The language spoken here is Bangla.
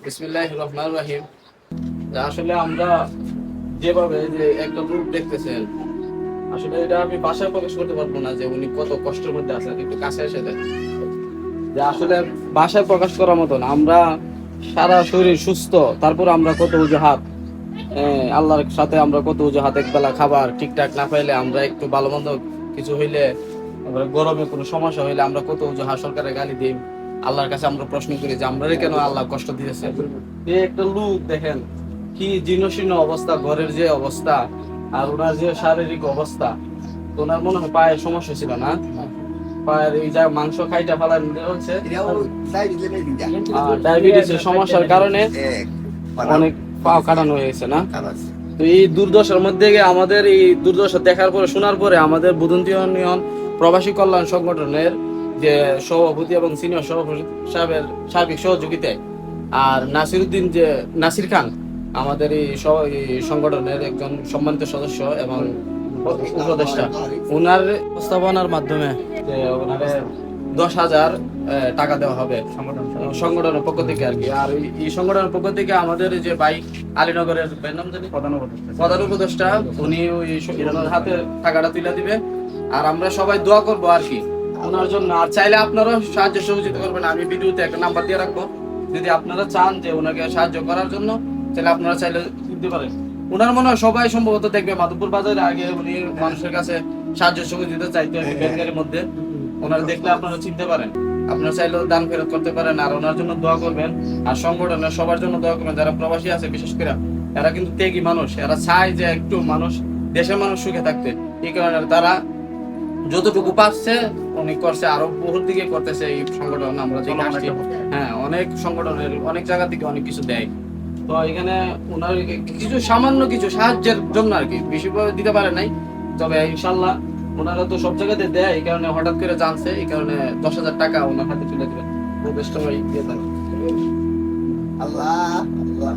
বিসমিল্লাহির রহমানির রহিম। আসলে আমরা যেভাবে যে একটা রূপ দেখতেছেন, আসলে এটা আমি ভাষায় প্রকাশ করতে পারবো না যে উনি কত কষ্টের মধ্যে আছেন। একটু কাছে এসে দেখেন যে আসলে ভাষায় প্রকাশ করার মতন। আমরা সারা শরীর সুস্থ, তারপর আমরা কত অজুহাত, আল্লাহর সাথে আমরা কত অজুহাত, একবেলা খাবার ঠিকঠাক না পাইলে, আমরা একটু ভালো মন্দ কিছু হইলে, আমরা গরমে কোনো সমস্যা হইলে আমরা কত অজুহাত, সরকারের গালি দিই, আল্লাহর কাছে আমরা প্রশ্ন করি যে আমরা কেন আল্লাহ কষ্ট দিয়েছে। এই একটা লোক দেখেন কি জীর্ণশীর্ণ অবস্থা, ঘরের যে অবস্থা, আর ওনার যে শারীরিক অবস্থা, ওনার মনে হয় পায়ের সমস্যা ছিল না, পায়ের এই যা মাংস খাইটা ফেলার হচ্ছে ডায়াবেটিসের সমস্যার কারণে অনেক পা কাটানো হয়ে গেছে না। তো এই দুর্দশার মধ্যে গিয়ে আমাদের এই দুর্দশা দেখার পরে, শোনার পরে, আমাদের বুদন্তি ইউনিয়ন প্রবাসী কল্যাণ সংগঠনের যে সভাপতি এবং সিনিয়র সভাপতি সাহেবের সার্বিক সহযোগিতায়, আর নাসিরউদ্দিন যে নাসির খান, আমাদের এই সংগঠনের একজন সম্মানিত সদস্য এবং উপদেষ্টা, ওনার প্রস্তাবনার মাধ্যমে যে ওনারে 10,000 টাকা দেওয়া হবে সংগঠনের পক্ষ থেকে আর কি। আর এই সংগঠনের পক্ষ থেকে আমাদের যে ভাই আলীনগরের নাম জানি প্রধান উপদেষ্টা, উনি ওই ওনার হাতে টাকাটা তুলে দিবে। আর আমরা সবাই দোয়া করবো আর কি ওনার জন্য। আর চাইলে আপনারাও সাহায্য সহযোগিতা করবেন, আমি ভিডিওতে একটা নাম্বার দিয়ে রাখবো। যদি আপনারা চান যে ওনাকে সাহায্য করার জন্য, তাহলে আপনারা চাইলে দিতে পারেন। ওনার মনে হয় সবাই সম্ভবত দেখবে মাধবপুর বাজারে আগে উনি মানুষের কাছে সাহায্য সহযোগিতা চাইতে হয় ব্যাংকের মধ্যে। ওনারা দেখলে আপনারা চিনতে পারেন, আপনারা চাইলেও দান ফেরত করতে পারেন। আর ওনার জন্য দোয়া করবেন, আর সংগঠনের সবার জন্য দোয়া করবেন। যারা প্রবাসী আছে বিশেষ করে, এরা কিন্তু ত্যাগী মানুষ, এরা চায় যে একটু মানুষ, দেশের মানুষ সুখে থাকতে। এই কারণে তারা যতটুকু পাচ্ছে উনি করছে, আরো বহুত দিকে করতেছে এই সংগঠন। আমরা দেখে আসছি, হ্যাঁ, অনেক সংগঠনের অনেক জায়গা থেকে অনেক কিছু দেয়। তো এখানে ওনার কিছু সামান্য কিছু সাহায্যের জন্য আর কি, বেশিভাবে দিতে পারে নাই, তবে ইনশাল্লাহ ওনারা তো সব জায়গাতে দেয়। এই কারণে হঠাৎ করে জানছে, এই কারণে 10,000 টাকা ওনার হাতে তুলে দেবেন। উপদেষ্টা ভাই দিয়ে দেন। আল্লাহ আল্লাহ